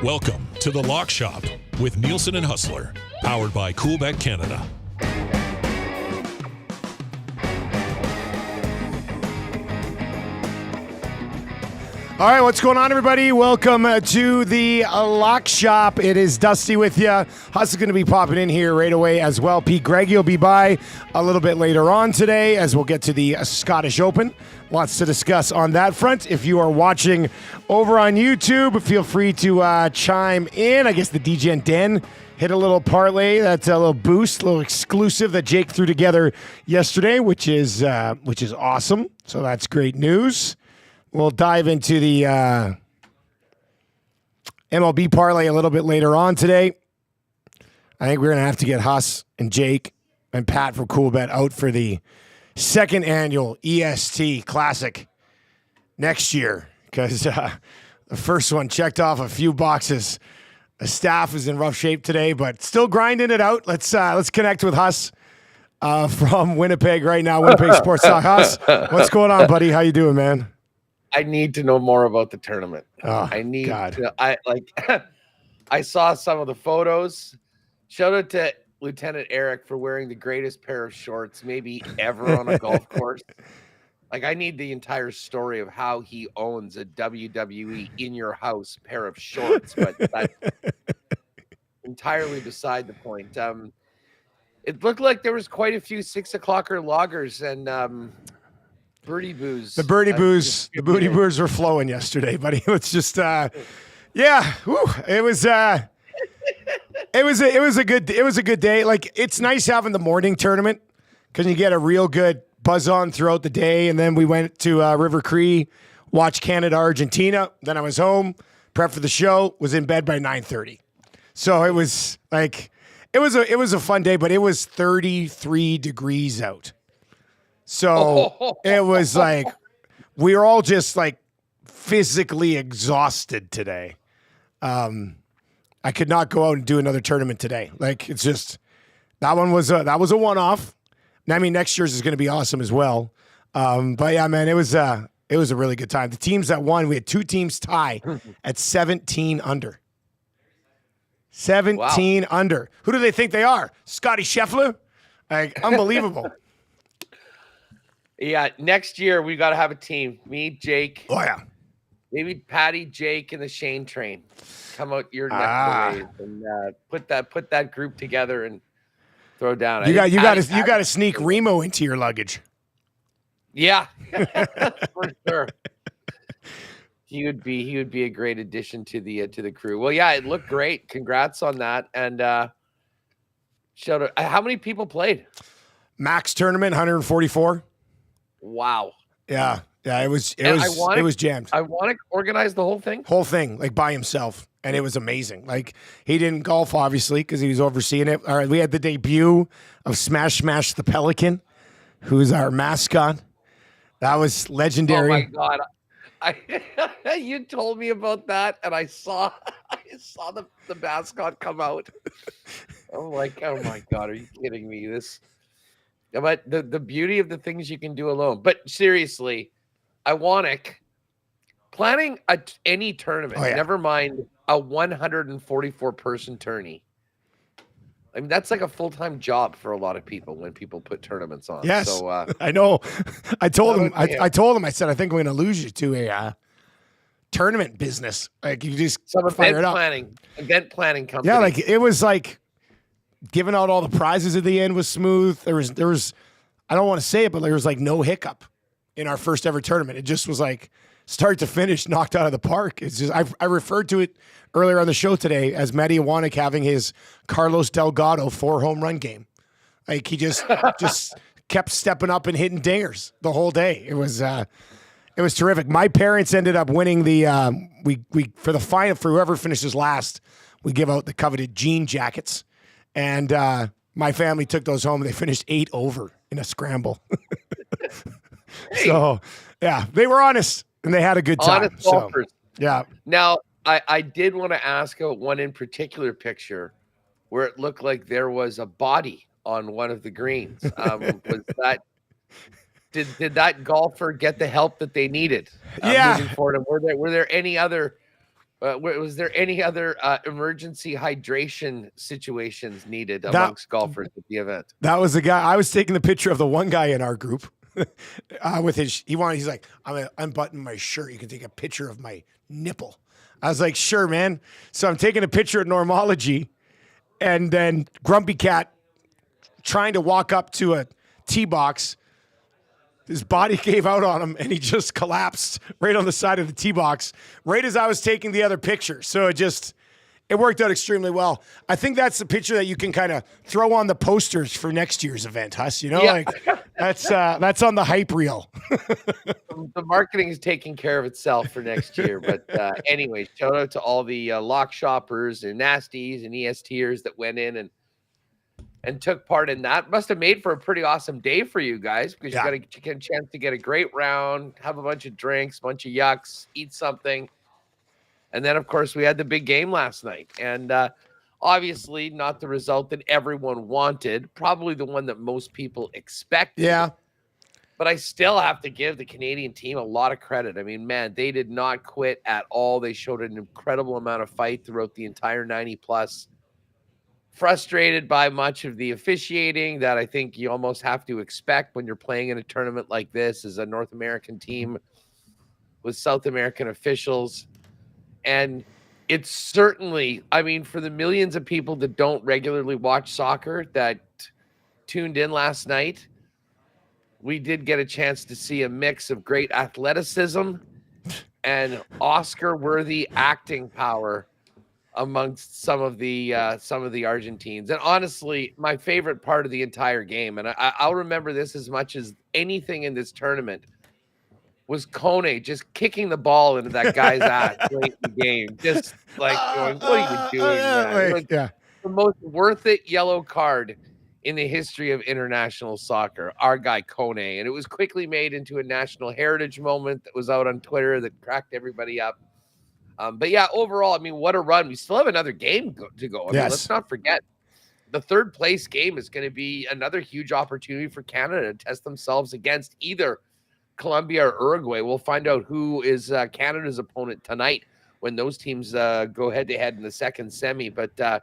Welcome to The Lock Shop with Nielson and Hustler, powered by Coolbet Canada. All right, what's going on, everybody? Welcome to the Lock Shop. It is Dusty with you. Hustle's going to be popping in here right away as well. Pat Gregoire will be by a little bit later on today as we'll get to the Scottish Open. Lots to discuss on that front. If you are watching over on YouTube, feel free to chime in. I guess the DJ and Den hit a little parlay. That's a little boost, a little exclusive that Jake threw together yesterday, which is awesome. So that's great news. We'll dive into the MLB parlay a little bit later on today. I think we're going to have to get Huss and Jake and Pat from Coolbet out for the second annual EST Classic next year because the first one checked off a few boxes. The staff is in rough shape today, but still grinding it out. Let's connect with Huss from Winnipeg right now. Winnipeg Sports Talk. Huss, what's going on, buddy? How you doing, man? I need to know more about the tournament. Oh, I need God. to, I saw some of the photos. Shout out to Lieutenant Eric for wearing the greatest pair of shorts maybe ever on a golf course. Like, I need the entire story of how he owns a WWE in your house pair of shorts, but that's entirely beside the point. It looked like there was quite a few 6 o'clocker loggers and birdie booze. The birdie booze, the booty booze were flowing yesterday, buddy. It's just, yeah, whew, it was a good day. Like, it's nice having the morning tournament because you get a real good buzz on throughout the day. And then we went to River Cree, watched Canada, Argentina. Then I was home, prepped for the show, was in bed by 9:30. So it was like, it was a fun day, but it was 33 degrees out. So it was like, we were all just like physically exhausted today. I could not go out and do another tournament today. Like, it's just, that was a one-off. I mean, next year's is going to be awesome as well. But yeah, man, it was a really good time. The teams that won, we had two teams tie at 17 under. 17 under. Who do they think they are? Scotty Scheffler? Like, unbelievable. Yeah, next year we got to have a team. Me, Jake. Oh, yeah. Maybe Patty, Jake, and the Shane train. Come out your neck of the waves and put that group together and throw down. You got to sneak Remo into your luggage. Yeah, for sure. He would be a great addition to the crew. Well, yeah, it looked great. Congrats on that. And shout out. How many people played? Max tournament, 144. Wow. Yeah. Yeah, it was jammed. I want to organize the whole thing. Like by himself. And it was amazing. Like, he didn't golf, obviously, because he was overseeing it. All right, we had the debut of Smash the Pelican, who's our mascot. That was legendary. Oh, my God. You told me about that, and I saw the mascot come out. I'm like, oh, my God, are you kidding me? But the beauty of the things you can do alone. But seriously, Iwanic, planning any tournament, never mind a 144-person tourney. I mean, that's like a full-time job for a lot of people when people put tournaments on. Yes, so, I know. I told him. I told him. I said, I think I'm going to lose you to a tournament business. Like, you just fire it up. Event planning company. Yeah, like, it was like giving out all the prizes at the end was smooth. There was, I don't want to say it, but there was like no hiccup in our first ever tournament. It just was like start to finish, knocked out of the park. It's just, I referred to it earlier on the show today as Matty Iwanic having his Carlos Delgado 4-home run game. Like, he just kept stepping up and hitting dingers the whole day. It was terrific. My parents ended up winning the we for the final, for whoever finishes last, we give out the coveted jean jackets. And my family took those home and they finished 8 over in a scramble. So, yeah, they were honest and they had a good time. Honest golfers. Yeah. Now, I did want to ask about one in particular picture where it looked like there was a body on one of the greens. Was that did that golfer get the help that they needed? Yeah. Moving forward, and were there any other Was there any other emergency hydration situations needed amongst golfers at the event? That was the guy. I was taking the picture of the one guy in our group with he's like, I'm unbuttoning my shirt. You can take a picture of my nipple. I was like, sure, man. So I'm taking a picture of Normology, and then Grumpy Cat trying to walk up to a tee box. His body gave out on him, and he just collapsed right on the side of the tee box, right as I was taking the other picture. So it worked out extremely well. I think that's the picture that you can kind of throw on the posters for next year's event, Huss. You know, like that's on the hype reel. The marketing is taking care of itself for next year. But anyway, shout out to all the lock shoppers and nasties and ESTers that went in and took part in that. Must have made for a pretty awesome day for you guys, because you get a chance to get a great round, have a bunch of drinks, bunch of yucks, eat something. And then, of course, we had the big game last night. And obviously not the result that everyone wanted, probably the one that most people expected. Yeah. But I still have to give the Canadian team a lot of credit. I mean, man, they did not quit at all. They showed an incredible amount of fight throughout the entire 90-plus. Frustrated by much of the officiating that I think you almost have to expect when you're playing in a tournament like this as a North American team with South American officials. And it's certainly, I mean, for the millions of people that don't regularly watch soccer that tuned in last night, we did get a chance to see a mix of great athleticism and Oscar-worthy acting power amongst some of the Argentines. And honestly, my favorite part of the entire game, and I'll remember this as much as anything in this tournament, was Kone just kicking the ball into that guy's ass late in the game. Just like going, what are you doing, man? The most worth it yellow card in the history of international soccer, our guy Kone. And it was quickly made into a national heritage moment that was out on Twitter that cracked everybody up. But yeah, overall, I mean, what a run. We still have another game to go. I mean, let's not forget the third place game is going to be another huge opportunity for Canada to test themselves against either Colombia or Uruguay. We'll find out who is Canada's opponent tonight when those teams go head to head in the second semi. But I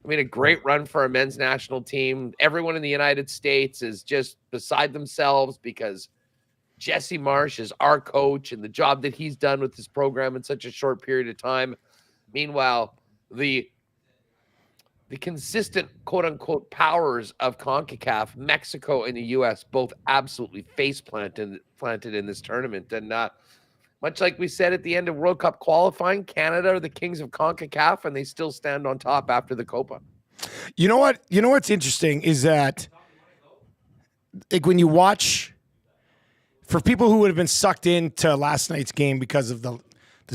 mean, a great run for our men's national team. Everyone in the United States is just beside themselves because Jesse Marsh is our coach and the job that he's done with his program in such a short period of time. Meanwhile, the consistent quote-unquote powers of CONCACAF, Mexico and the U.S., both absolutely planted in this tournament. And much like we said at the end of World Cup qualifying, Canada are the kings of CONCACAF, and they still stand on top after the Copa. You know what? You know what's interesting is that, like, when you watch, for people who would have been sucked into last night's game because of the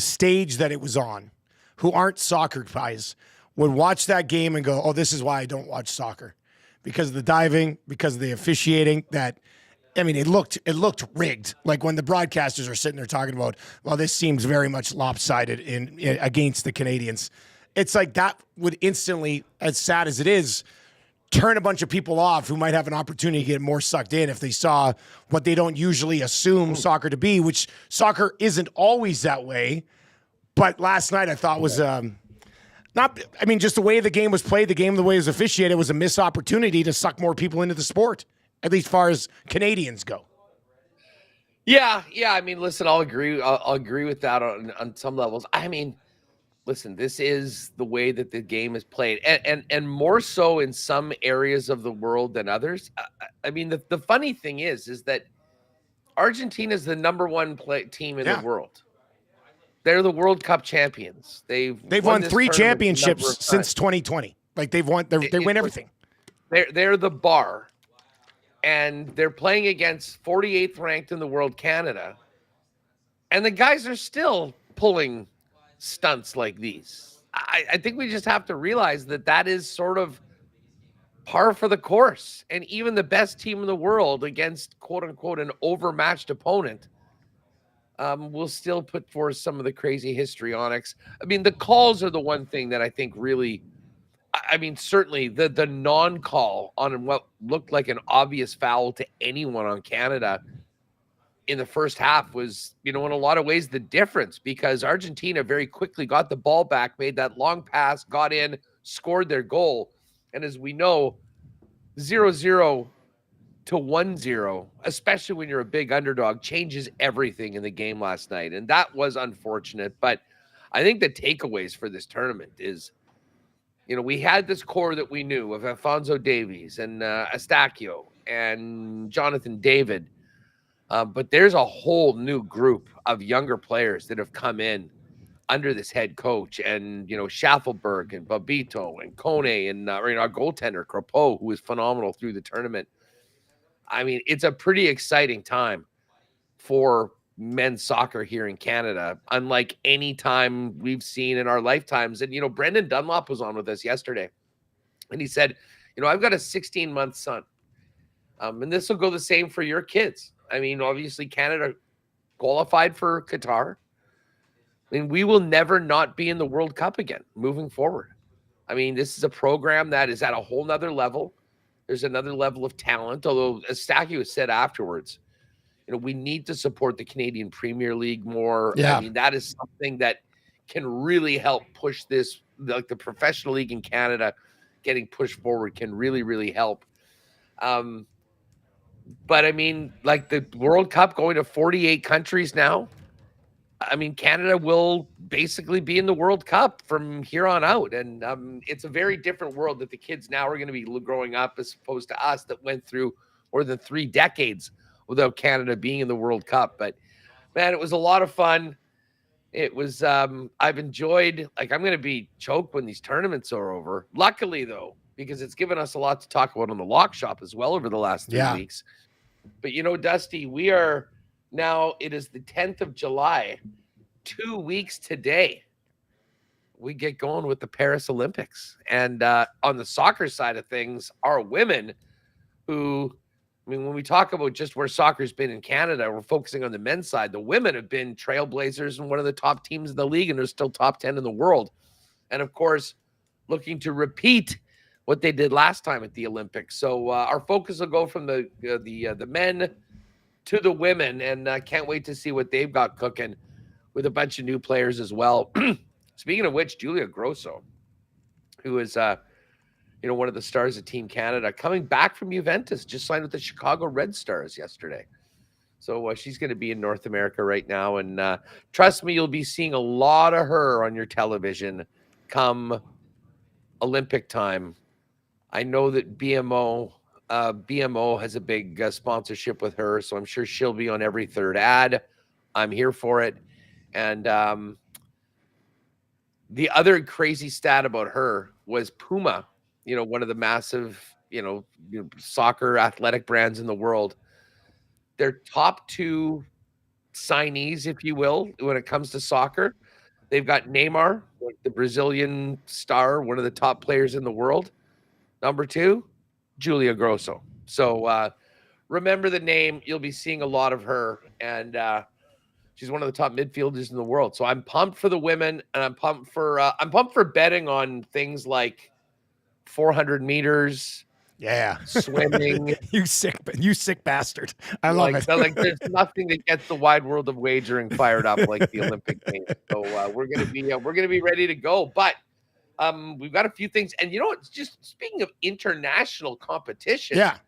stage that it was on, who aren't soccer guys, would watch that game and go, oh, this is why I don't watch soccer. Because of the diving, because of the officiating, that, I mean, it looked rigged. Like when the broadcasters are sitting there talking about, well, this seems very much lopsided in against the Canadians. It's like that would instantly, as sad as it is, turn a bunch of people off who might have an opportunity to get more sucked in if they saw what they don't usually assume soccer to be, which soccer isn't always that way. But last night I thought was just the way the game was played, the way it was officiated was a missed opportunity to suck more people into the sport, at least as far as Canadians go. Yeah. I mean, listen, I'll agree with that on some levels. I mean, listen, this is the way that the game is played, and more so in some areas of the world than others. I mean, the funny thing is that Argentina is the number one team in the world. They're the World Cup champions. They've won 3 championships since 2020. Like they win everything. They're the bar, and they're playing against 48th ranked in the world, Canada, and the guys are still pulling stunts like these. I think we just have to realize that is sort of par for the course. And even the best team in the world against quote unquote an overmatched opponent will still put forth some of the crazy histrionics. I mean, the calls are the one thing that I think really, I mean, certainly the non-call on what looked like an obvious foul to anyone on Canada in the first half was, in a lot of ways the difference, because Argentina very quickly got the ball back, made that long pass, got in, scored their goal. And as we know, 0-0 to 1-0, especially when you're a big underdog, changes everything in the game last night. And that was unfortunate. But I think the takeaways for this tournament is, we had this core that we knew of Alphonso Davies and Eustaquio and Jonathan David. But there's a whole new group of younger players that have come in under this head coach, and Schaffelberg and Babito and Kone and our goaltender Crapeau, who was phenomenal through the tournament. I mean, it's a pretty exciting time for men's soccer here in Canada, unlike any time we've seen in our lifetimes. And Brendan Dunlop was on with us yesterday, and he said, I've got a 16-month son, and this will go the same for your kids. I mean, obviously Canada qualified for Qatar. I mean, we will never not be in the World Cup again moving forward. I mean, this is a program that is at a whole nother level. There's another level of talent, although as Eustaquio said afterwards, we need to support the Canadian Premier League more. Yeah. I mean, that is something that can really help push this, like the professional league in Canada getting pushed forward can really, really help. But I mean, like the World Cup going to 48 countries now, I mean, Canada will basically be in the World Cup from here on out. And it's a very different world that the kids now are going to be growing up, as opposed to us that went through more than 3 decades without Canada being in the World Cup. But man, it was a lot of fun. It was, I've enjoyed, I'm going to be choked when these tournaments are over. Luckily though, because it's given us a lot to talk about on the Lock Shop as well over the last 3 weeks. But Dusty, we are now, it is the 10th of July, 2 weeks today, we get going with the Paris Olympics. And on the soccer side of things, our women who, I mean, when we talk about just where soccer's been in Canada, we're focusing on the men's side. The women have been trailblazers and one of the top teams in the league, and they're still top 10 in the world. And of course, looking to repeat what they did last time at the Olympics. So our focus will go from the men to the women, and can't wait to see what they've got cooking with a bunch of new players as well. Speaking of which, Julia Grosso, who is one of the stars of Team Canada, coming back from Juventus, just signed with the Chicago Red Stars yesterday. So she's going to be in North America right now, and trust me, you'll be seeing a lot of her on your television come Olympic time. I know that BMO has a big sponsorship with her, so I'm sure she'll be on every third ad. I'm here for it. And the other crazy stat about her was Puma, one of the massive, soccer athletic brands in the world. Their top 2 signees, if you will, when it comes to soccer, they've got Neymar, the Brazilian star, one of the top players in the world. Number 2, Julia Grosso. So remember the name. You'll be seeing a lot of her, and she's one of the top midfielders in the world. So I'm pumped for the women, and I'm pumped for betting on things like 400 meters. Yeah. Swimming. you sick bastard. I love it. There's nothing that gets the wide world of wagering fired up like the Olympic Games. So we're gonna be ready to go. But we've got a few things, and it's just speaking of international competition. Yeah,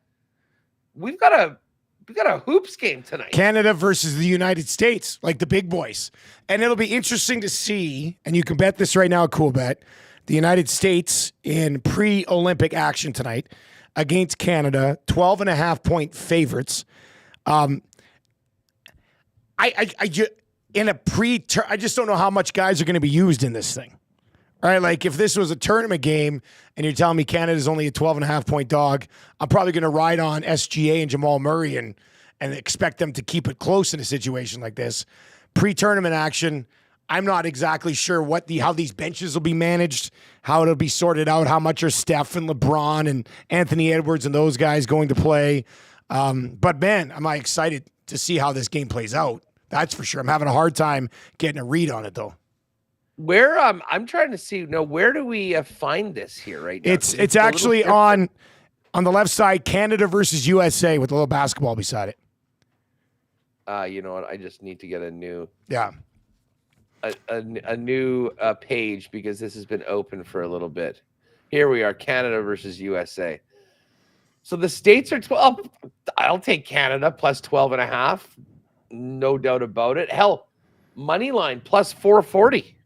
we've got a hoops game tonight. Canada versus the United States, like the big boys, and it'll be interesting to see. And you can bet this right now at Coolbet. The United States in pre-Olympic action tonight against Canada, 12.5-point favorites. I just don't know how much guys are going to be used in this thing. All right, like if this was a tournament game and you're telling me Canada's only a 12.5-point dog, I'm probably going to ride on SGA and Jamal Murray and expect them to keep it close in a situation like this. Pre-tournament action, I'm not exactly sure how these benches will be managed, how it'll be sorted out, how much are Steph and LeBron and Anthony Edwards and those guys going to play. But man, am I excited to see how this game plays out. That's for sure. I'm having a hard time getting a read on it though. Where I'm trying to see where do we find this here right now? It's actually on the left side, Canada versus USA with a little basketball beside it. You know what? I just need to get a new Yeah. a new page because this has been open for a little bit. Here we are, Canada versus USA. So the States are 12. I'll take Canada plus 12.5. No doubt about it. Hell, money line plus 440.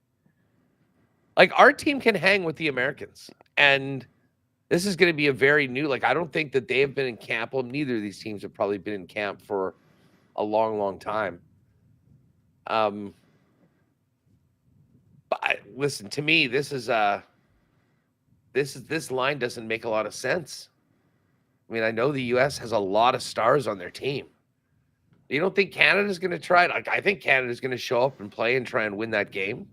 Like our team can hang with the Americans. And this is going to be a very new, like, I don't think that they have been in camp. Well, neither of these teams have probably been in camp for a long, long time. But listen, to me, this line doesn't make a lot of sense. I mean, I know the U.S. has a lot of stars on their team. You don't think Canada's going to try it? Like, I think Canada's going to show up and play and try and win that game.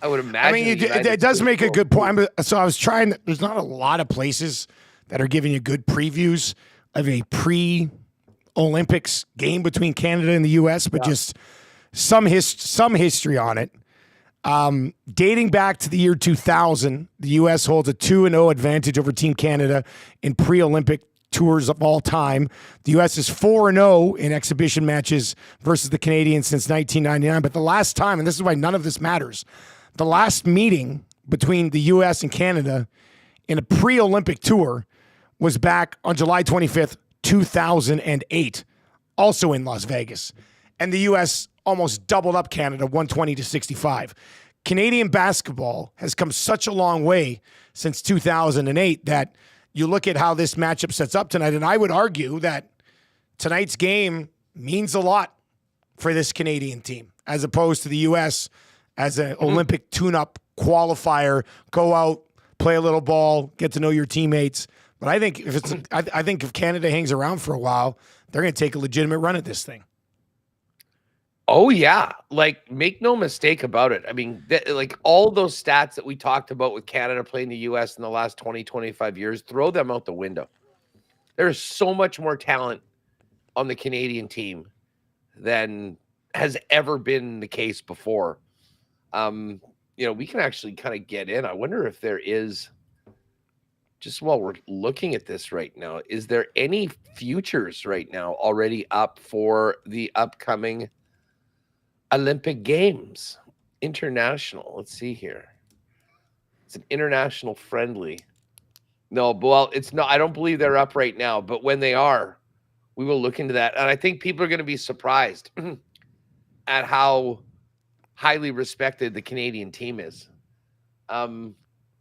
I would imagine. I mean, it does make a good point. So I was trying. There's not a lot of places that are giving you good previews of a pre-Olympics game between Canada and the U.S., but just some history on it. Dating back to the year 2000, the U.S. holds a 2-0 advantage over Team Canada in pre-Olympic tours of all time. The U.S. is 4-0 in exhibition matches versus the Canadians since 1999. But the last time, and this is why none of this matters, the last meeting between the U.S. and Canada in a pre-Olympic tour was back on July 25th, 2008, also in Las Vegas. And the U.S. almost doubled up Canada, 120-65. Canadian basketball has come such a long way since 2008 that you look at how this matchup sets up tonight, and I would argue that tonight's game means a lot for this Canadian team as opposed to the U.S. as an Olympic tune-up qualifier. Go out, play a little ball, get to know your teammates. But I think I think if Canada hangs around for a while, they're going to take a legitimate run at this thing. Oh, yeah. Like, make no mistake about it. I mean, like all those stats that we talked about with Canada playing the U.S. in the last 20, 25 years, throw them out the window. There's so much more talent on the Canadian team than has ever been the case before. You know, we can actually kind of get in. I wonder if there is, just while we're looking at this right now, is there any futures right now already up for the upcoming Olympic Games? International. Let's see here. It's an international friendly. No, well, it's not. I don't believe they're up right now, but when they are, we will look into that. And I think people are going to be surprised at how highly respected the Canadian team is. I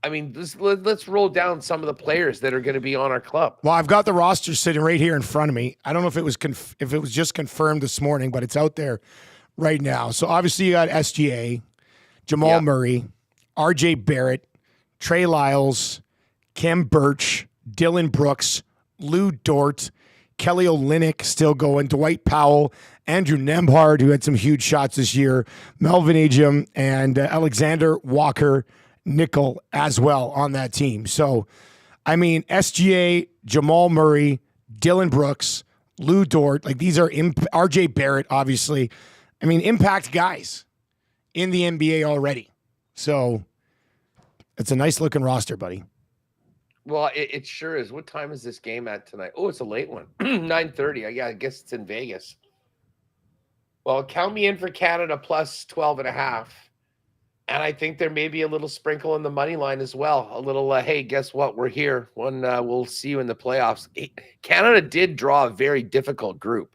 mean, let's roll down some of the players that are going to be on our club. Well, I've got the roster sitting right here in front of me. I don't know if it was just confirmed this morning, but it's out there right now. So obviously you got SGA, Jamal Murray, RJ Barrett, Trey Lyles, Kem Birch, Dylan Brooks, Lou Dort, Kelly Olynyk still going, Dwight Powell, Andrew Nembhard, who had some huge shots this year, Melvin Ejim, and Alexander Walker-Nickel as well on that team. So, I mean, SGA, Jamal Murray, Dylan Brooks, Lou Dort, like these are RJ Barrett, obviously. I mean, impact guys in the NBA already. So it's a nice looking roster, buddy. Well, it sure is. What time is this game at tonight? Oh, it's a late one. 9:30. Yeah, I guess it's in Vegas. Well, count me in for Canada plus 12.5. And I think there may be a little sprinkle in the money line as well. A little, hey, guess what? We're here. We'll see you in the playoffs. Canada did draw a very difficult group.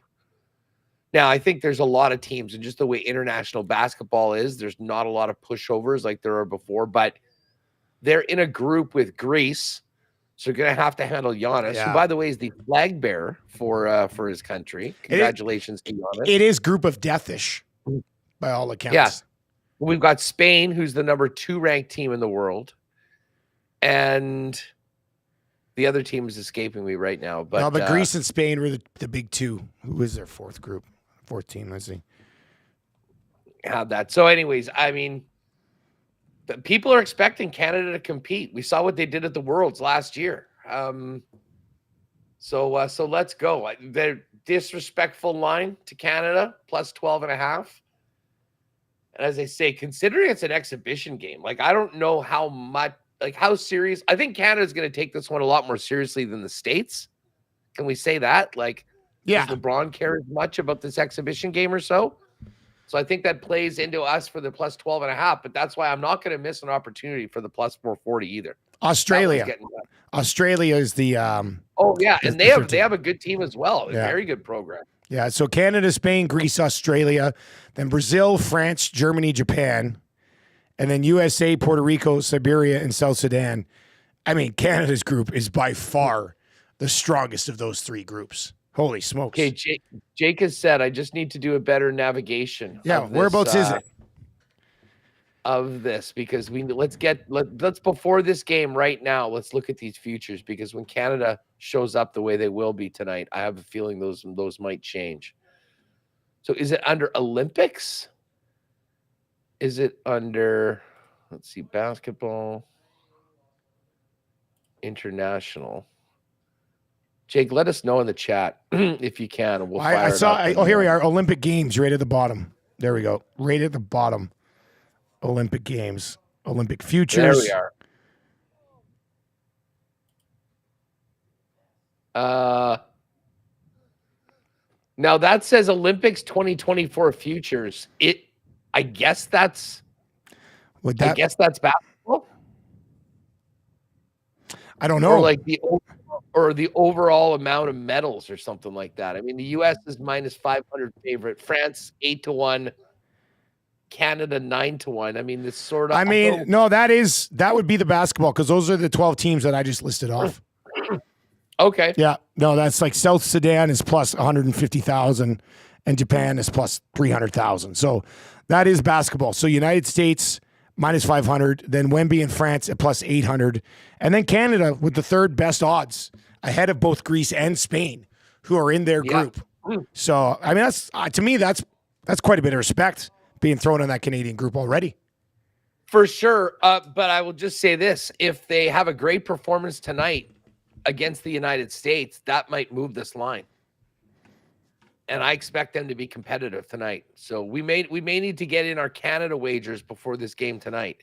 Now, I think there's a lot of teams, and just the way international basketball is, there's not a lot of pushovers like there are before, but they're in a group with Greece, so you're going to have to handle Giannis, who, by the way, is the flag bearer for his country. Congratulations to Giannis. It is group of deathish, by all accounts. Yeah. We've got Spain, who's the number 2 ranked team in the world, and the other team is escaping me right now. But Greece and Spain were the big two. Who is their fourth team? Let's see. Have that. So anyways, I mean, people are expecting Canada to compete. We saw what they did at the Worlds last year. So let's go. Their disrespectful line to Canada, plus 12.5. And as I say, considering it's an exhibition game, like I don't know how much, like how serious. I think Canada's going to take this one a lot more seriously than the States. Can we say that? Like, Yeah. Does LeBron care as much about this exhibition game or so? So I think that plays into us for the plus 12.5, but that's why I'm not going to miss an opportunity for the plus 440 either. Australia is the oh yeah, and they the have a good team as well. A Yeah. very good program. Yeah, so Canada, Spain, Greece, Australia, then Brazil, France, Germany, Japan, and then USA, Puerto Rico, Siberia, and South Sudan. I mean, Canada's group is by far the strongest of those three groups. Holy smokes. Okay, Jake has said, I just need to do a better navigation. Yeah, whereabouts is it? Of this, because let's before this game right now, let's look at these futures, because when Canada shows up the way they will be tonight, I have a feeling those might change. So is it under Olympics? Is it under, let's see, basketball, international? Jake, let us know in the chat if you can, and we'll fire it up. Here we are. Olympic Games, right at the bottom. There we go. Right at the bottom. Olympic Games, Olympic futures. There we are. Now that says Olympics 2024 futures. I guess that's basketball. I don't know. Or like the overall amount of medals or something like that. I mean, the U.S. is minus 500 favorite. France 8-1. Canada 9-1. I mean, this sort of. I mean, no, that would be the basketball, because those are the 12 teams that I just listed off. Okay. Yeah. No, that's like South Sudan is plus 150,000 and Japan is plus 300,000. So that is basketball. So United States minus 500, then Wemby and France at plus 800, and then Canada with the third best odds ahead of both Greece and Spain, who are in their group. So I mean, that's to me that's quite a bit of respect being thrown in that Canadian group already. For sure. But I will just say this. If they have a great performance tonight against the United States, that might move this line. And I expect them to be competitive tonight. So we may need to get in our Canada wagers before this game tonight.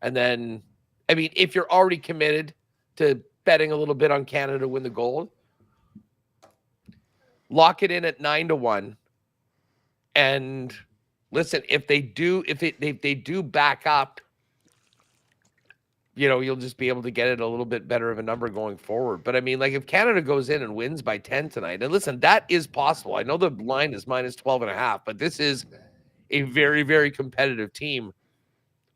And then, I mean, if you're already committed to betting a little bit on Canada to win the gold, lock it in at 9-1. And listen, if they do back up, you'll just be able to get it a little bit better of a number going forward. But I mean, like if Canada goes in and wins by 10 tonight, and listen, that is possible. I know the line is minus 12.5, but this is a very, very competitive team.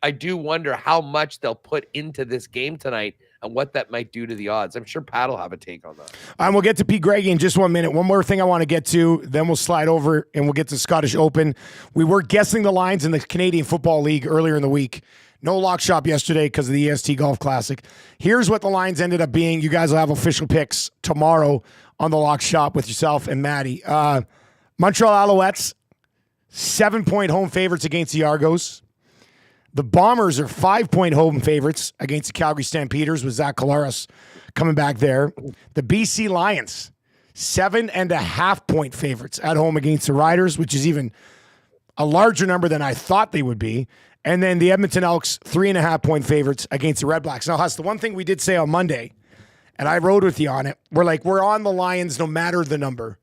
I do wonder how much they'll put into this game tonight and what that might do to the odds. I'm sure Pat will have a take on that. We'll get to Pete Gregoire in just 1 minute. One more thing I want to get to, then we'll slide over and we'll get to Scottish Open. We were guessing the lines in the Canadian Football League earlier in the week. No lock shop yesterday because of the EST Golf Classic. Here's what the lines ended up being. You guys will have official picks tomorrow on the lock shop with yourself and Maddie. Montreal Alouettes, 7-point home favorites against the Argos. The Bombers are 5-point home favorites against the Calgary Stampeders with Zach Collaros coming back there. The BC Lions, 7.5-point favorites at home against the Riders, which is even a larger number than I thought they would be. And then the Edmonton Elks, 3.5-point favorites against the Red Blacks. Now, Huss, the one thing we did say on Monday, and I rode with you on it, we're on the Lions no matter the number.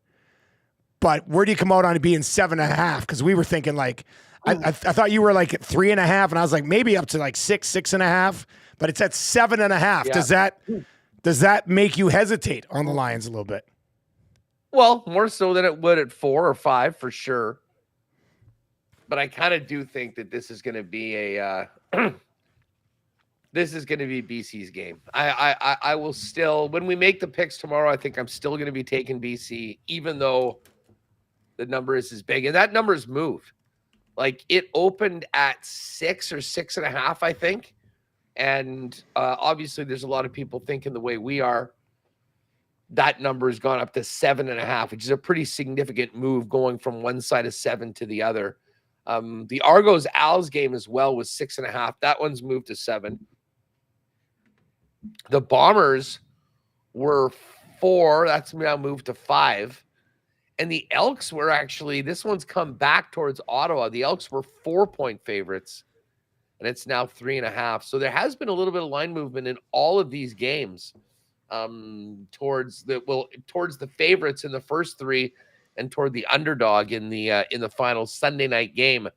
But where do you come out on it being 7.5? Because we were thinking I thought you were like at 3.5, and I was like maybe up to like 6.5, but it's at 7.5. Yeah. Does that make you hesitate on the Lions a little bit? Well, more so than it would at 4 or 5 for sure. But I kind of do think that this is going to be BC's game. I will still, when we make the picks tomorrow, I think I'm still going to be taking BC, even though the number is as big, and that number has moved. Like it opened at 6 or 6.5, I think. And obviously there's a lot of people thinking the way we are. That number has gone up to 7.5, which is a pretty significant move going from one side of 7 to the other. The Argos Als game as well was 6.5. That one's moved to 7. The Bombers were 4. That's now moved to 5. And the Elks were actually, this one's come back towards Ottawa. The Elks were 4-point favorites, and it's now 3.5. So there has been a little bit of line movement in all of these games. towards the favorites in the first three, and toward the underdog in the final Sunday night game,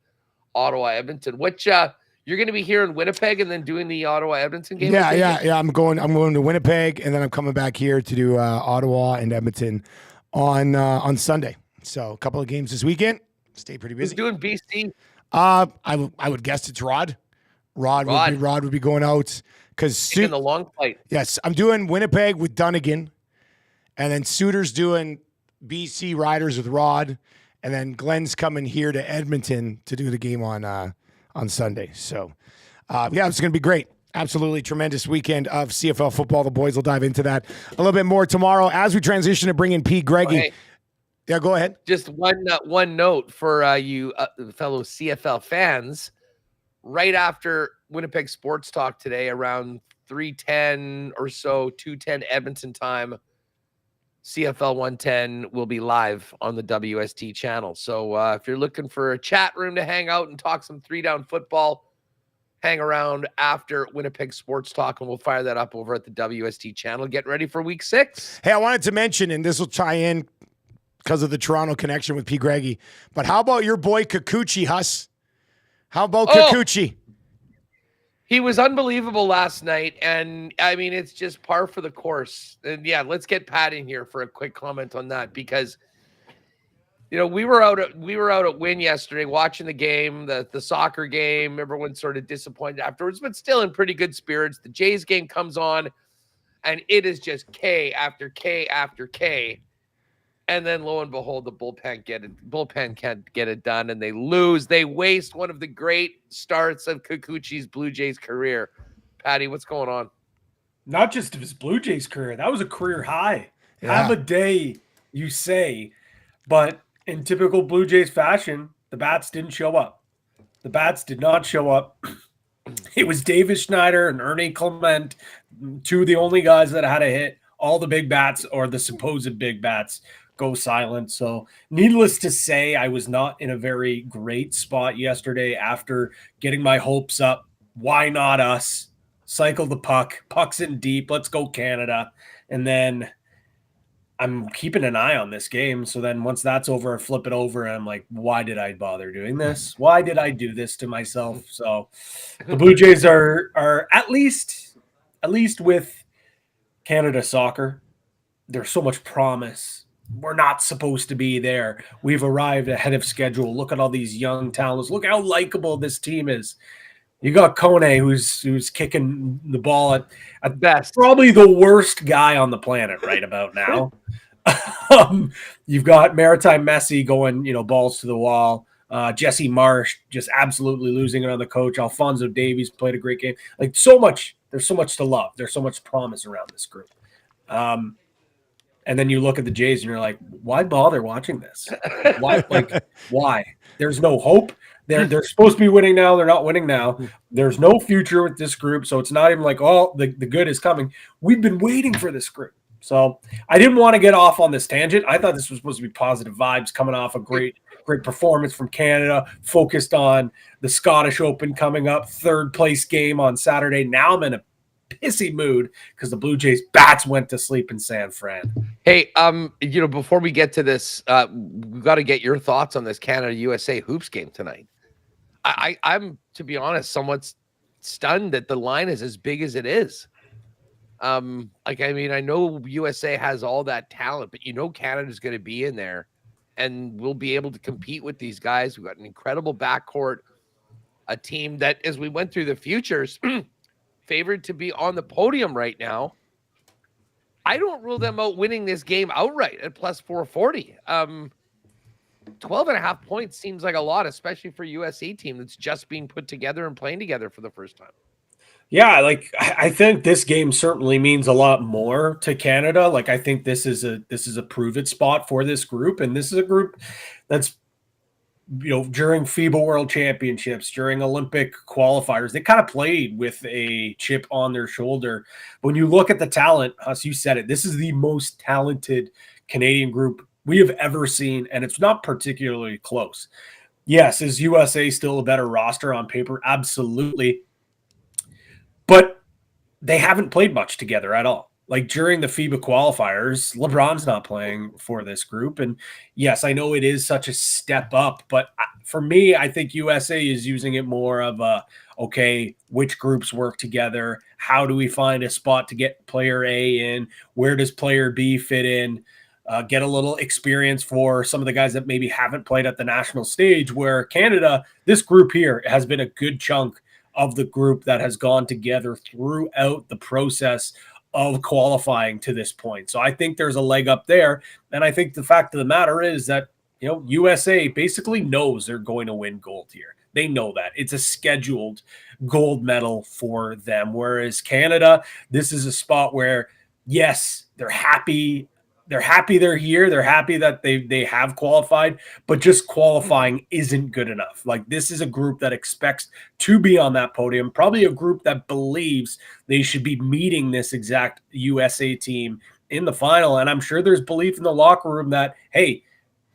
Ottawa Edmonton. Which you're going to be here in Winnipeg and then doing the Ottawa Edmonton game. Yeah. I'm going to Winnipeg, and then I'm coming back here to do Ottawa and Edmonton on Sunday. So a couple of games this weekend. Stay pretty busy. Who's doing BC? I would guess it's Rod. Rod would be going out because the long flight. Yes, I'm doing Winnipeg with Dunnigan, and then Suter's doing BC Riders with Rod, and then Glenn's coming here to Edmonton to do the game on Sunday. So, it's going to be great. Absolutely tremendous weekend of CFL football. The boys will dive into that a little bit more tomorrow as we transition to bring in Pete Gregoire. Hey, yeah, go ahead. Just one note for you fellow CFL fans. Right after Winnipeg Sports Talk today, around 3:10 or so, 2:10 Edmonton time, CFL 110 will be live on the WST channel. So if you're looking for a chat room to hang out and talk some 3-down football, hang around after Winnipeg Sports Talk, and we'll fire that up over at the WST channel. Get ready for week 6. Hey, I wanted to mention, and this will tie in because of the Toronto connection with P. Greggy, but how about your boy Kikuchi, Huss? How about Kikuchi? He was unbelievable last night, and I mean, it's just par for the course. And yeah, let's get Pat in here for a quick comment on that, because we were out at Wynn yesterday watching the game, the soccer game. Everyone's sort of disappointed afterwards, but still in pretty good spirits. The Jays game comes on, and it is just K after K after K. And then lo and behold, the bullpen can't get it done, and they lose. They waste one of the great starts of Kikuchi's Blue Jays career. Patty, what's going on? Not just of his Blue Jays career. That was a career high. Yeah. Have a day, you say. But in typical Blue Jays fashion, the bats didn't show up. The bats did not show up. It was Davis Schneider and Ernie Clement, two of the only guys that had a hit. All the big bats, or the supposed big bats, go silent. So needless to say, I was not in a very great spot yesterday after getting my hopes up. Why not us? Cycle the puck. Puck's in deep. Let's go Canada. And then I'm keeping an eye on this game. So then once that's over, I flip it over and I'm like, why did I bother doing this? Why did I do this to myself? So the Blue Jays are at least with Canada soccer, there's so much promise. We're not supposed to be there. We've arrived ahead of schedule. Look at all these young talents. Look how likable this team is. You got Kone, who's kicking the ball at best, probably the worst guy on the planet right about now. You've got Maritime Messi going, balls to the wall. Jesse Marsh just absolutely losing it on the coach. Alphonso Davies played a great game. Like, so much. There's so much to love. There's so much promise around this group. And then you look at the Jays and you're like, why bother watching this? Why? Why? There's no hope. They're supposed to be winning now. They're not winning now. There's no future with this group. So it's not even like, the good is coming. We've been waiting for this group. So I didn't want to get off on this tangent. I thought this was supposed to be positive vibes coming off a great performance from Canada, focused on the Scottish Open coming up, third place game on Saturday. Now I'm in a pissy mood because the Blue Jays bats went to sleep in San Fran. Hey, before we get to this, we've got to get your thoughts on this Canada-USA hoops game tonight. I'm, to be honest, somewhat stunned that the line is as big as it is. I know USA has all that talent, but Canada's going to be in there and we'll be able to compete with these guys. We've got an incredible backcourt, a team that, as we went through the futures, favored to be on the podium right now. I don't rule them out winning this game outright at plus 440. 12.5 points seems like a lot, especially for a USC team that's just being put together and playing together for the first time. Yeah, I think this game certainly means a lot more to Canada. I think this is a prove it spot for this group, and this is a group that's during FIBA World Championships, during Olympic qualifiers, they kind of played with a chip on their shoulder. But when you look at the talent, Huss, you said it, this is the most talented Canadian group we have ever seen, and it's not particularly close. Yes, is USA still a better roster on paper? Absolutely. But they haven't played much together at all. like during the FIBA qualifiers, LeBron's not playing for this group. And yes, I know it is such a step up, but for me, I think USA is using it more of a, okay, which groups work together? How do we find a spot to get player A in? Where does player B fit in? Get a little experience for some of the guys that maybe haven't played at the national stage, where Canada, this group here has been a good chunk of the group that has gone together throughout the process of qualifying to this point. So I think there's a leg up there. And I think the fact of the matter is that, USA basically knows they're going to win gold here. They know that. It's a scheduled gold medal for them. Whereas Canada, this is a spot where, yes, they're happy. They're happy they're here. They're happy that they have qualified, but just qualifying isn't good enough. Like, this is a group that expects to be on that podium, probably a group that believes they should be meeting this exact USA team in the final. And I'm sure there's belief in the locker room that, hey,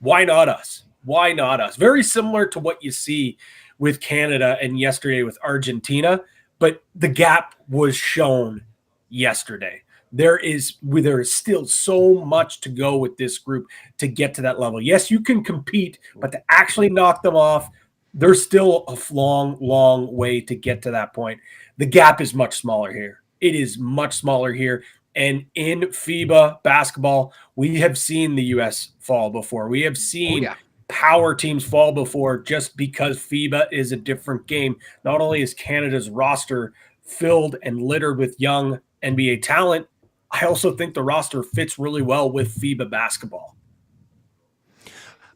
why not us? Why not us? Very similar to what you see with Canada and yesterday with Argentina, but the gap was shown yesterday. There is still so much to go with this group to get to that level. Yes, you can compete, but to actually knock them off, there's still a long, long way to get to that point. The gap is much smaller here. It is much smaller here. And in FIBA basketball, we have seen the U.S. fall before. We have seen power teams fall before, just because FIBA is a different game. Not only is Canada's roster filled and littered with young NBA talent, I also think the roster fits really well with FIBA basketball.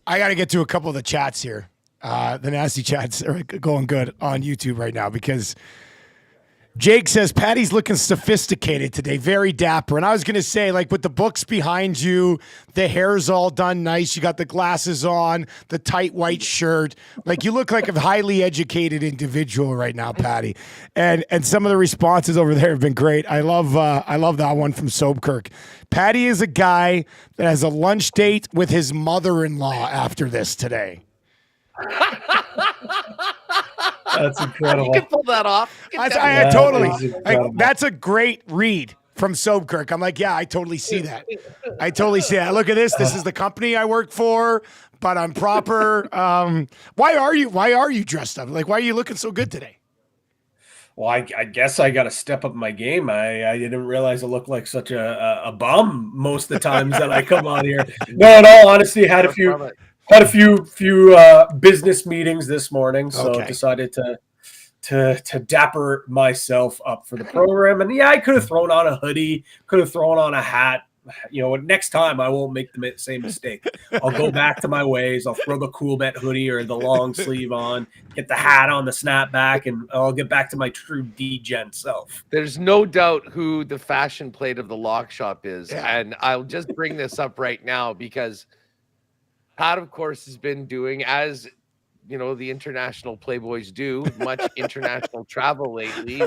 I got to get to a couple of the chats here. The nasty chats are going good on YouTube right now, because Jake says, Patty's looking sophisticated today, very dapper. And I was going to say, like, with the books behind you, the hair's all done nice, you got the glasses on, the tight white shirt. Like, you look like a highly educated individual right now, Patty. And some of the responses over there have been great. I love that one from Sobkirk. Patty is a guy that has a lunch date with his mother-in-law after this today. That's incredible. You can pull that off. That's a great read from Sobkirk. I'm like, yeah, I totally see that. Look at this. This is the company I work for, but I'm proper. Why are you dressed up? Like, why are you looking so good today? Well, I guess I got to step up my game. I didn't realize I looked like such a bum most of the times that I come on here. No, in all honesty, had a few business meetings this morning, so decided to dapper myself up for the program. And yeah, I could have thrown on a hoodie, could have thrown on a hat. Next time I won't make the same mistake. I'll go back to my ways. I'll throw the Coolbet hoodie or the long sleeve on, get the hat on, the snapback, and I'll get back to my true D-gen self. There's no doubt who the fashion plate of the lock shop is. Yeah. And I'll just bring this up right now because Pat, of course, has been doing, as the international playboys do, much international travel lately.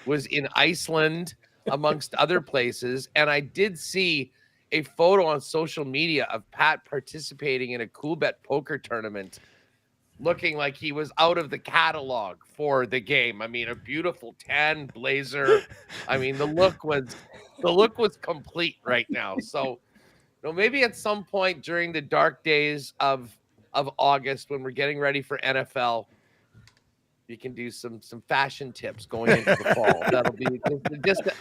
Was in Iceland, amongst other places, and I did see a photo on social media of Pat participating in a Coolbet poker tournament, looking like he was out of the catalog for the game. I mean, a beautiful tan blazer. I mean, the look was complete right now. So, maybe at some point during the dark days of August, when we're getting ready for NFL, you can do some fashion tips going into the fall. That'll be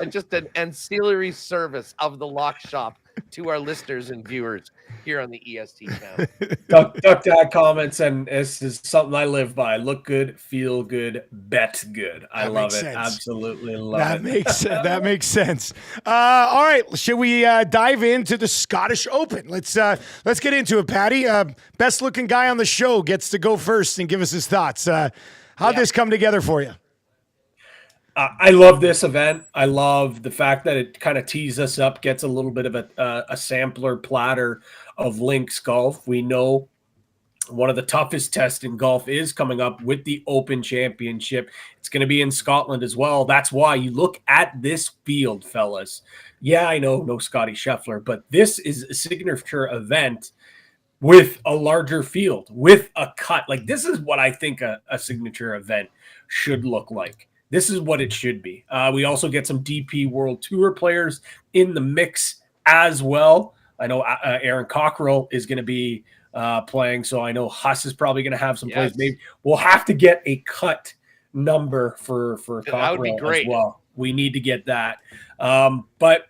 just an ancillary service of the lock shop to our listeners and viewers here on the EST channel. Duck Dad comments, and this is something I live by. Look good, feel good, bet good. I love it. Sense. Absolutely love it. That makes sense. All right, should we dive into the Scottish Open? Let's get into it, Patty. Best looking guy on the show gets to go first and give us his thoughts. How'd this come together for you? I love this event. I love the fact that it kind of tees us up, gets a little bit of a sampler platter of links golf. We know one of the toughest tests in golf is coming up with the Open Championship. It's going to be in Scotland as well. That's why you look at this field, fellas. Yeah, I know, no Scotty Scheffler, but this is a signature event with a larger field, with a cut. Like, this is what I think a signature event should look like. This is what it should be. We also get some DP World Tour players in the mix as well. I know Aaron Cockrell is going to be playing, so I know Huss is probably going to have some plays. Maybe we'll have to get a cut number for Cockrell that would be great as well. We need to get that. But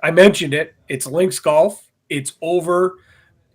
I mentioned it. It's links golf. It's over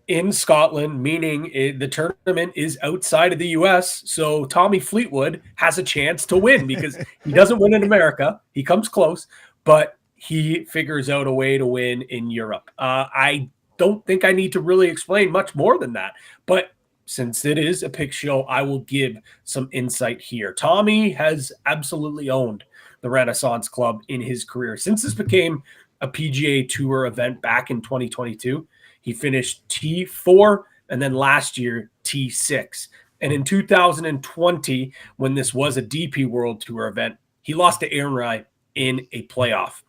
in Scotland, meaning the tournament is outside of the U.S. So Tommy Fleetwood has a chance to win because he doesn't win in America. He comes close, but he figures out a way to win in Europe. I don't think I need to really explain much more than that. But since it is a pick show, I will give some insight here. Tommy has absolutely owned the Renaissance Club in his career. Since this became a PGA Tour event back in 2022, he finished T4 and then last year T6. And in 2020, when this was a DP World Tour event, he lost to Aaron Rai in a playoff.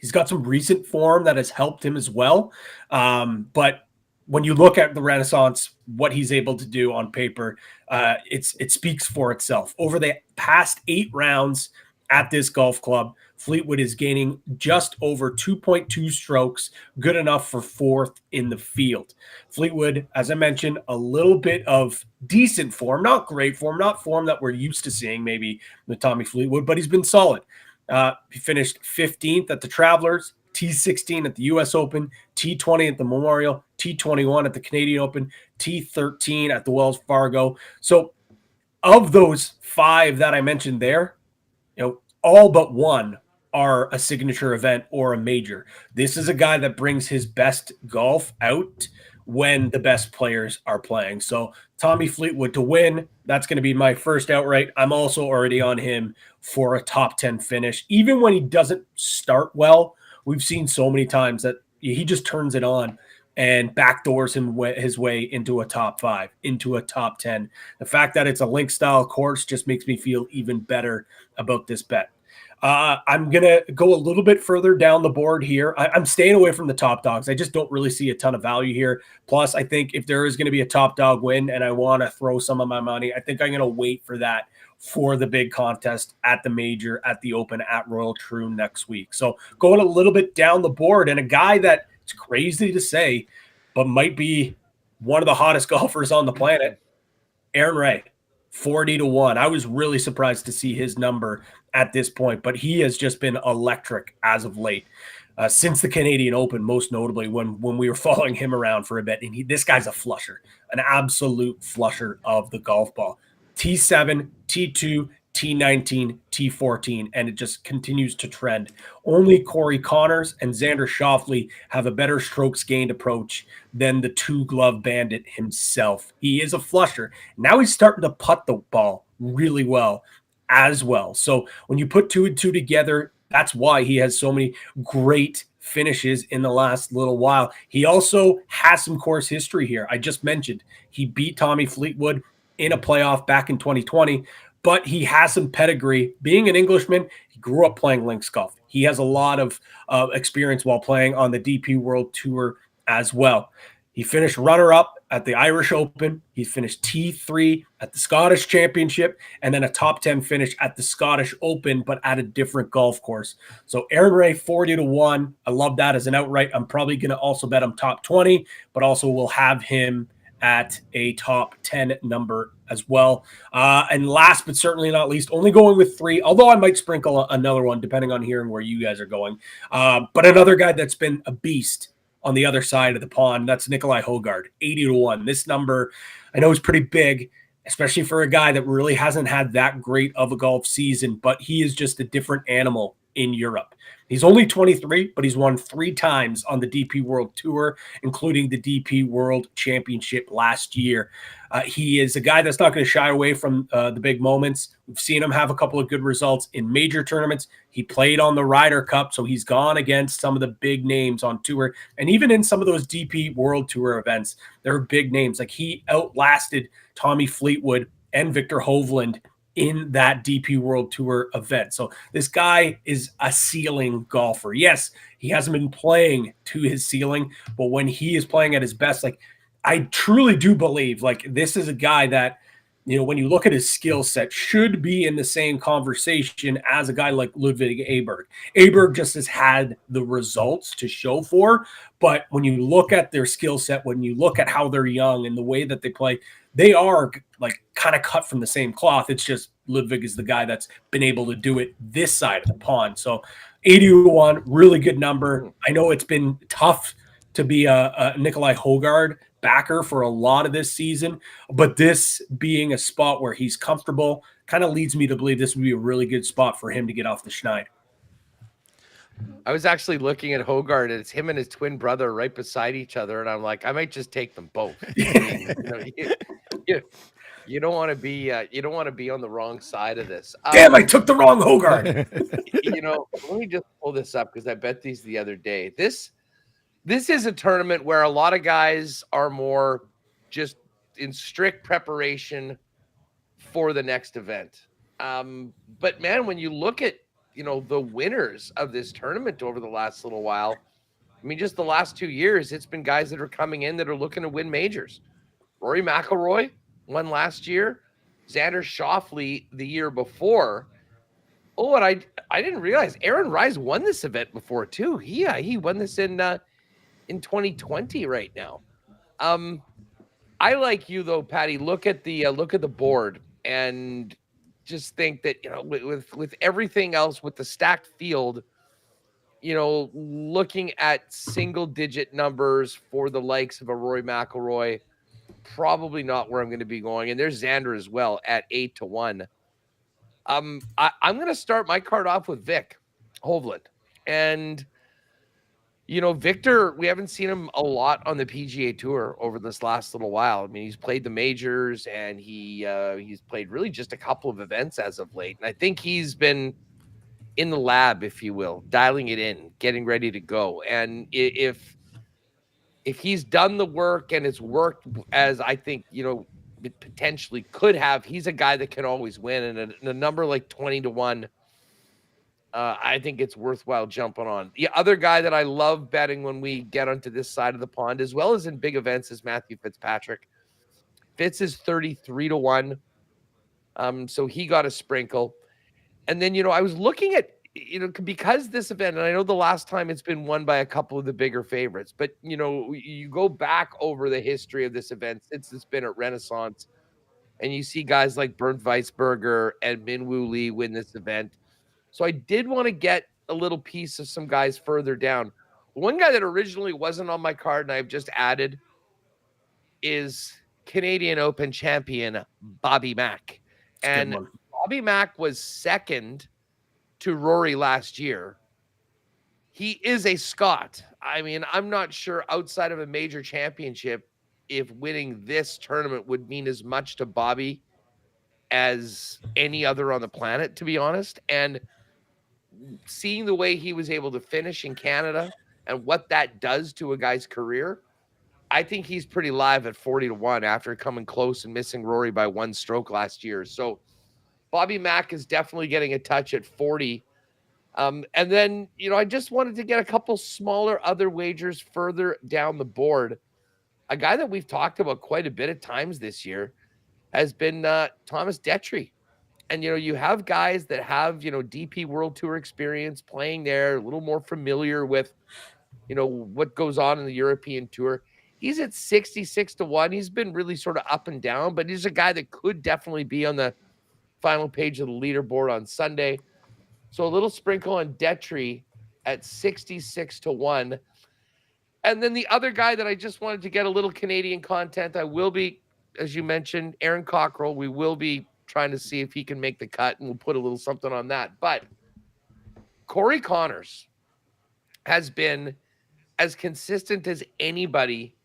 He's got some recent form that has helped him as well. But when you look at the Renaissance, what he's able to do on paper, it speaks for itself. Over the past 8 rounds at this golf club, Fleetwood is gaining just over 2.2 strokes, good enough for 4th in the field. Fleetwood, as I mentioned, a little bit of decent form, not great form, not form that we're used to seeing maybe with Tommy Fleetwood, but he's been solid. He finished 15th at the Travelers, T16 at the U.S. Open, T20 at the Memorial, T21 at the Canadian Open, T13 at the Wells Fargo. So of those 5 that I mentioned there, all but one are a signature event or a major. This is a guy that brings his best golf out when the best players are playing. So Tommy Fleetwood to win, that's going to be my first outright. I'm also already on him for a top 10 finish. Even when he doesn't start well, we've seen so many times that he just turns it on and backdoors his way into a top 5, into a top 10. The fact that it's a link style course just makes me feel even better about this bet. I'm going to go a little bit further down the board here. I'm staying away from the top dogs. I just don't really see a ton of value here. Plus, I think if there is going to be a top dog win and I want to throw some of my money, I think I'm going to wait for that for the big contest at the major, at the Open, at Royal Troon next week. So going a little bit down the board, and a guy that it's crazy to say, but might be one of the hottest golfers on the planet, Aaron Rai, 40-1. I was really surprised to see his number at this point, but he has just been electric as of late, since the Canadian Open, most notably when we were following him around for a bit. And this guy's a flusher, an absolute flusher of the golf ball. T7, T2, T19, T14, and it just continues to trend. Only Corey Connors and Xander Schauffele have a better strokes gained approach than the 2-glove bandit himself. He is a flusher. Now he's starting to putt the ball really well as well. So when you put 2 and 2 together, that's why he has so many great finishes in the last little while. He also has some course history here. I just mentioned he beat Tommy Fleetwood in a playoff back in 2020, but he has some pedigree. Being an Englishman, he grew up playing links golf. He has a lot of experience while playing on the DP World Tour as well. He finished runner-up at the Irish Open. He finished T3 at the Scottish Championship, and then a top 10 finish at the Scottish Open, but at a different golf course. So Aaron Rai, 40-1. I love that as an outright. I'm probably going to also bet him top 20, but also will have him at a top 10 number as well. And last but certainly not least, only going with 3, although I might sprinkle another one depending on hearing where you guys are going. But another guy that's been a beast on the other side of the pond, that's Nikolai Hogard, 80-1. This number I know is pretty big, especially for a guy that really hasn't had that great of a golf season, but he is just a different animal in Europe. He's only 23, but he's won 3 times on the DP World Tour, including the DP World Championship last year. He is a guy that's not going to shy away from the big moments. We've seen him have a couple of good results in major tournaments. He played on the Ryder Cup, so he's gone against some of the big names on tour. And even in some of those DP World Tour events, there are big names. Like he outlasted Tommy Fleetwood and Victor Hovland in that DP World Tour event. So this guy is a ceiling golfer. Yes, he hasn't been playing to his ceiling, but when he is playing at his best, like I truly do believe like this is a guy that when you look at his skill set, should be in the same conversation as a guy like Ludwig Aberg. Aberg just has had the results to show for, but when you look at their skill set, when you look at how they're young and the way that they play, they are like kind of cut from the same cloth. It's just Ludwig is the guy that's been able to do it this side of the pond. So 80-1, really good number. I know it's been tough to be a Nikolai Hogard backer for a lot of this season, but this being a spot where he's comfortable kind of leads me to believe this would be a really good spot for him to get off the schneid. I was actually looking at Hogard, and it's him and his twin brother right beside each other, and I'm like, I might just take them both. I mean, you don't want to be on the wrong side of this. Damn, I took the wrong Hogard. Let me just pull this up because I bet these the other day. This is a tournament where a lot of guys are more just in strict preparation for the next event. But man, when you look at, the winners of this tournament over the last little while, I mean, just the last 2 years, it's been guys that are coming in that are looking to win majors. Rory McIlroy won last year. Xander Schauffele the year before. Oh, and I didn't realize Aaron Rise won this event before too. He won this in 2020 right now. I like you though, Patty. Look at the board and just think that with everything else, with the stacked field, looking at single digit numbers for the likes of a Rory McIlroy, probably not where I'm going to be going. And there's Xander as well at 8-1. I'm going to start my card off with Vic Hovland. And Victor, we haven't seen him a lot on the PGA Tour over this last little while. I mean, he's played the majors and he's played really just a couple of events as of late. And I think he's been in the lab, if you will, dialing it in, getting ready to go. And if he's done the work and it's worked as I think, it potentially could have, he's a guy that can always win. And a number like 20-1, I think it's worthwhile jumping on. The other guy that I love betting when we get onto this side of the pond, as well as in big events, is Matthew Fitzpatrick. Fitz is 33-1. So he got a sprinkle. And then, I was looking at, because this event, and I know the last time it's been won by a couple of the bigger favorites, but, you go back over the history of this event since it's been at Renaissance, and you see guys like Bernd Weisberger and Minwoo Lee win this event. So I did want to get a little piece of some guys further down. One guy that originally wasn't on my card and I've just added is Canadian Open champion Bobby Mack. And Bobby Mack was second to Rory last year. He is a Scot. I mean, I'm not sure outside of a major championship if winning this tournament would mean as much to Bobby as any other on the planet, to be honest. And seeing the way he was able to finish in Canada and what that does to a guy's career, I think he's pretty live at 40-1 after coming close and missing Rory by one stroke last year. So Bobby Mack is definitely getting a touch at 40. And then, I just wanted to get a couple smaller other wagers further down the board. A guy that we've talked about quite a bit of times this year has been Thomas Detry. And, you have guys that have, DP World Tour experience playing there, a little more familiar with, what goes on in the European Tour. He's at 66-1. He's been really sort of up and down, but he's a guy that could definitely be on the final page of the leaderboard on Sunday. So a little sprinkle on Detry at 66-1. And then the other guy that I just wanted to get a little Canadian content, I will be, as you mentioned, Aaron Cockrell. We will be trying to see if he can make the cut, and we'll put a little something on that. But Corey Connors has been as consistent as anybody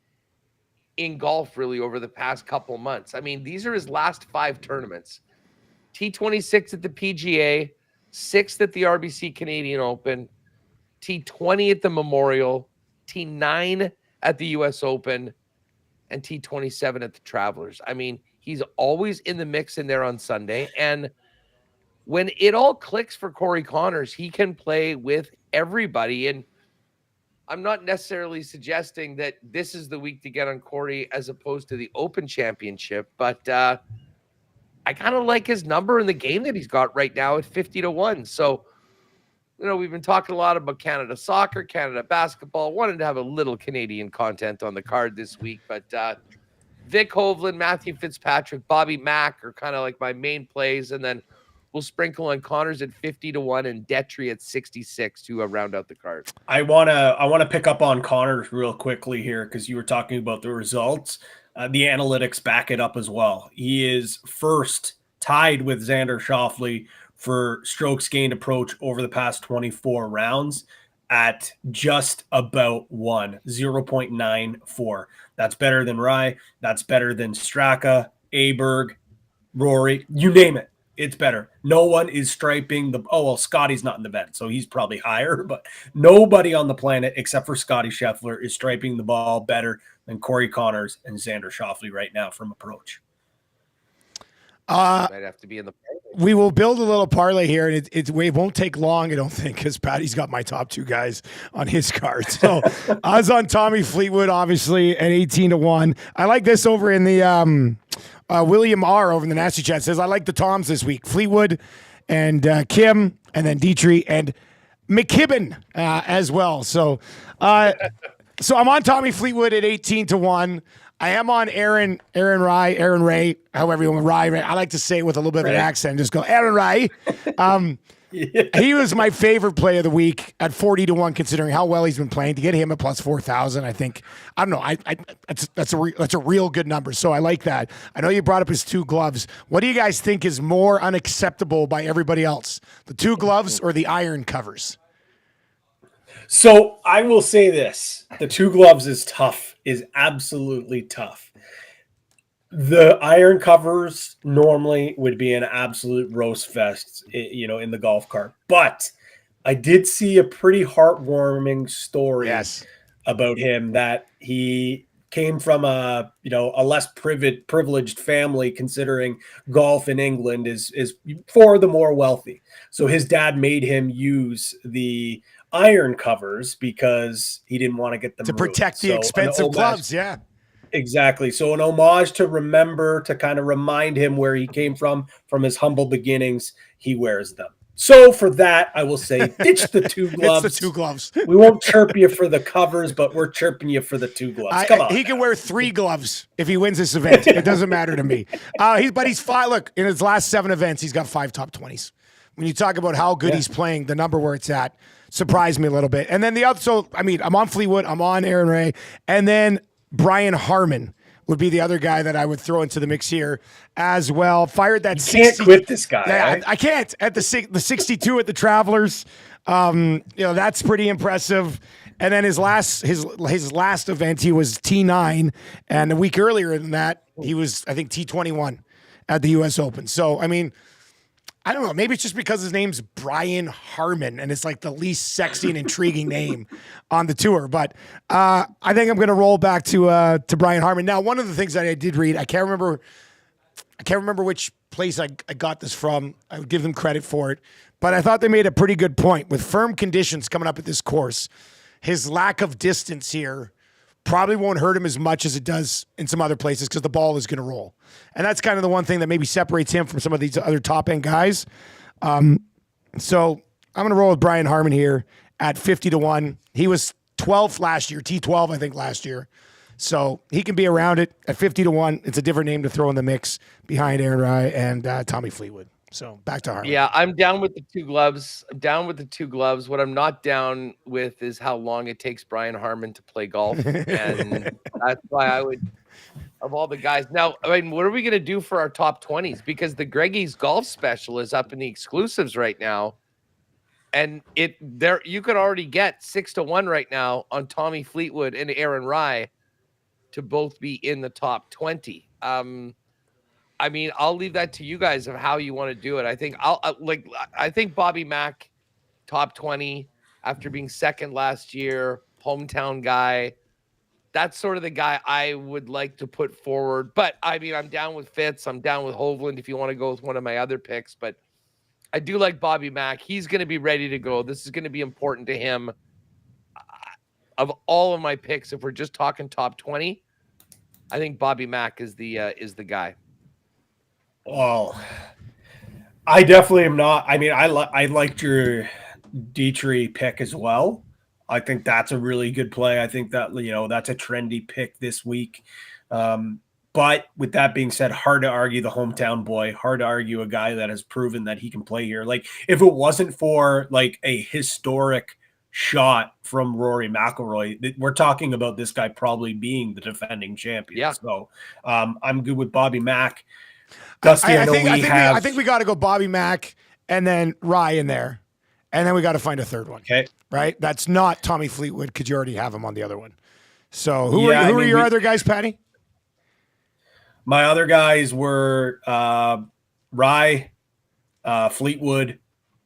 in golf really over the past couple months. I mean, these are his last 5 tournaments. T26 at the PGA, 6th at the RBC Canadian Open, T20 at the Memorial, T9 at the US Open, and T27 at the Travelers. I mean, he's always in the mix in there on Sunday. And when it all clicks for Corey Connors, he can play with everybody. And I'm not necessarily suggesting that this is the week to get on Corey as opposed to the Open Championship, but I kind of like his number in the game that he's got right now at 50-1. So, we've been talking a lot about Canada soccer, Canada basketball. Wanted to have a little Canadian content on the card this week, but Vic Hovland, Matthew Fitzpatrick, Bobby Mack are kind of like my main plays, and then we'll sprinkle on Connors at 50-1 and Detry at 66 to round out the card. I wanna pick up on Connors real quickly here because you were talking about the results. The analytics back it up as well. He is first, tied with Xander Schauffele for strokes gained approach over the past 24 rounds at just about 0.94. That's better than Rye. That's better than Straka, Aberg, Rory, you name it. It's better. No one is striping Scotty's not in the event, so he's probably higher, but nobody on the planet except for Scotty Scheffler is striping the ball better than Corey Connors and Xander Schauffele right now from approach. Might have to be in the parlay. We will build a little parlay here, and it won't take long, I don't think, because Patty's got my top two guys on his card. So I was on Tommy Fleetwood, obviously, at 18-1. I like this over in the William R. over in the Nasty Chat says, I like the Toms this week. Fleetwood and Kim, and then Detry and McKibben as well. So I'm on Tommy Fleetwood at 18-1. I am on Aaron Ray, however you want Ray. I like to say it with a little bit of an accent. Just go, Aaron Ray. He was my favorite play of the week at 40-1, considering how well he's been playing. To get him at plus 4,000, I think, I don't know. That's a real good number. So I like that. I know you brought up his two gloves. What do you guys think is more unacceptable by everybody else? The two gloves or the iron covers? So I will say this. The two gloves is tough, is absolutely tough. The iron covers normally would be an absolute roast fest, in the golf cart. But I did see a pretty heartwarming story about him, that he came from a less privileged family, considering golf in England is for the more wealthy. So his dad made him use the iron covers because he didn't want to get them to ruined. protect the expensive clubs. Yeah, exactly. So an homage to kind of remind him where he came from his humble beginnings. He wears them. So for that, I will say, ditch the two gloves. It's the two gloves. We won't chirp you for the covers, but we're chirping you for the two gloves. Come on. He can wear three gloves if he wins this event. It doesn't matter to me. He's five. Look, in his last 7 events, he's got 5 top 20s. When you talk about how good he's playing, the number where it's at surprised me a little bit. And then I'm on Fleetwood, I'm on Aaron Ray, and then Brian Harman would be the other guy that I would throw into the mix here as well. Fired that 60. Can't quit this guy. Right? I can't. At the 62 at the Travelers, that's pretty impressive. And then his last event, he was T9, and a week earlier than that, he was, I think, T21 at the U.S. Open. So, I mean, I don't know. Maybe it's just because his name's Brian Harman, and it's like the least sexy and intriguing name on the tour. But I think I'm going to roll back to Brian Harman. Now, one of the things that I did read, I can't remember which place I got this from. I would give them credit for it, but I thought they made a pretty good point. With firm conditions coming up at this course, his lack of distance here probably won't hurt him as much as it does in some other places because the ball is going to roll. And that's kind of the one thing that maybe separates him from some of these other top-end guys. So I'm going to roll with Brian Harman here at 50-1. He was 12th last year, T12, I think, last year. So he can be around it at 50-1. It's a different name to throw in the mix behind Aaron Rye and Tommy Fleetwood. So back to Harman. Yeah, I'm down with the two gloves. What I'm not down with is how long it takes Brian Harman to play golf. And that's why I would, of all the guys. Now, I mean, what are we going to do for our top 20s? Because the Greggy's golf special is up in the exclusives right now. And you could already get 6-1 right now on Tommy Fleetwood and Aaron Rye to both be in the top 20. I mean, I'll leave that to you guys of how you want to do it. I think I think Bobby Mack, top 20 after being second last year, hometown guy. That's sort of the guy I would like to put forward. But I mean, I'm down with Fitz. I'm down with Hovland if you want to go with one of my other picks. But I do like Bobby Mack. He's going to be ready to go. This is going to be important to him. Of all of my picks, if we're just talking top 20, I think Bobby Mack is the guy. Oh, I definitely am not. I mean, I liked your Dietrich pick as well. I think that's a really good play. I think that, that's a trendy pick this week. But with that being said, hard to argue the hometown boy, hard to argue a guy that has proven that he can play here. Like, if it wasn't for like a historic shot from Rory McIlroy, we're talking about this guy probably being the defending champion. Yeah. So I'm good with Bobby Mack. Dusty, I think we got to go Bobby Mack and then Rye in there, and then we got to find a third one. Okay. Right? That's not Tommy Fleetwood because you already have him on the other one. So who are your other guys, Patty? My other guys were Rye, Fleetwood,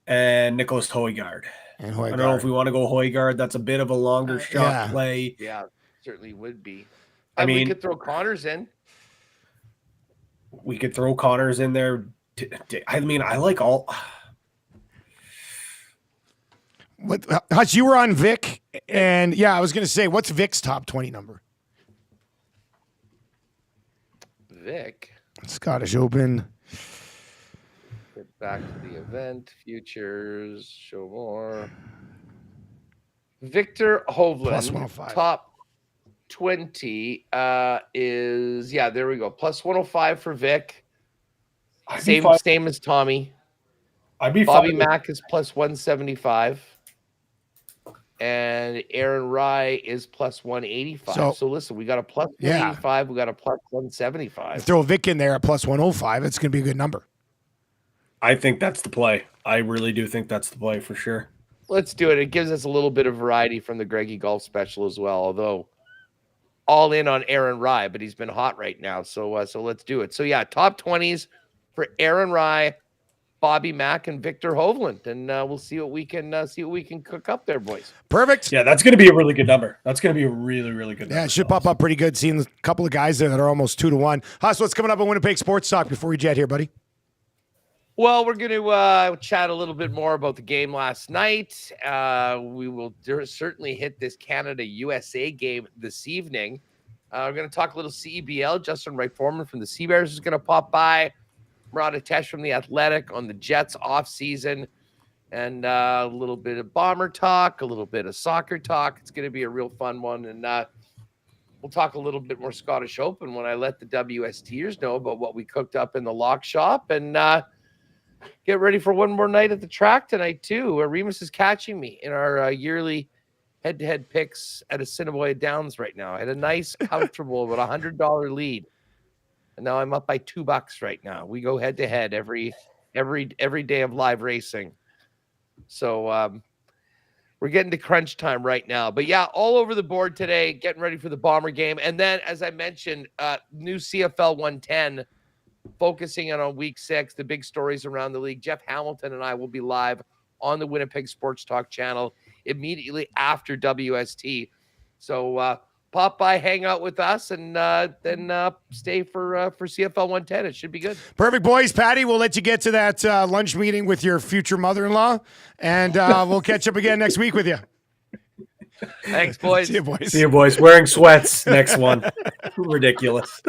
and Nicholas Højgaard. I don't know if we want to go Højgaard. That's a bit of a longer shot play. Yeah, certainly would be. I mean, we could throw Connors in. We could throw Connors in there. I mean, I like all. What, Hutch, you were on Vic, and I was going to say, what's Vic's top 20 number? Vic. Scottish Open. Get back to the event. Futures. Show more. Victor Hovland. Plus 105. Top 20 is, there we go. Plus 105 for Vic. Same as Tommy. Bobby Mack is plus 175. And Aaron Rye is plus 185. So listen, we got a plus 185. We got a plus 175. Throw Vic in there at plus 105. It's going to be a good number. I think that's the play. I really do think that's the play for sure. Let's do it. It gives us a little bit of variety from the Greggy Golf Special as well, although all in on Aaron Rye, but he's been hot right now. So let's do it. So top 20s for Aaron Rye, Bobby Mack, and Victor Hovland, and we'll see what we can cook up there, boys. Perfect. Yeah, that's going to be a really good number. That's going to be a really, really good number. Yeah, it should pop up pretty good. Seeing a couple of guys there that are almost 2-1. Huss, what's coming up on Winnipeg Sports Talk before we jet here, buddy? Well, we're going to chat a little bit more about the game last night. We will certainly hit this Canada-USA game this evening. We're going to talk a little CEBL. Justin Wright-Foreman from the Sea Bears is going to pop by. Murat Atesh from The Athletic on the Jets off-season, and a little bit of Bomber talk, a little bit of soccer talk. It's going to be a real fun one, and we'll talk a little bit more Scottish Open when I let the WSTers know about what we cooked up in the lock shop, and get ready for one more night at the track tonight, too. Remus is catching me in our yearly head-to-head picks at Assiniboia Downs right now. I had a nice, comfortable, about $100 lead. And now I'm up by $2 right now. We go head to head every day of live racing. So we're getting to crunch time right now. But all over the board today, getting ready for the Bomber game. And then, as I mentioned, new CFL 110, focusing in on week 6, the big stories around the league. Jeff Hamilton and I will be live on the Winnipeg Sports Talk channel immediately after WST. So pop by, hang out with us, and then stay for CFL 110. It should be good. Perfect, boys. Patty, we'll let you get to that lunch meeting with your future mother-in-law, and we'll catch up again next week with you. Thanks, boys. See you, boys. See you, boys. Wearing sweats next one. Ridiculous.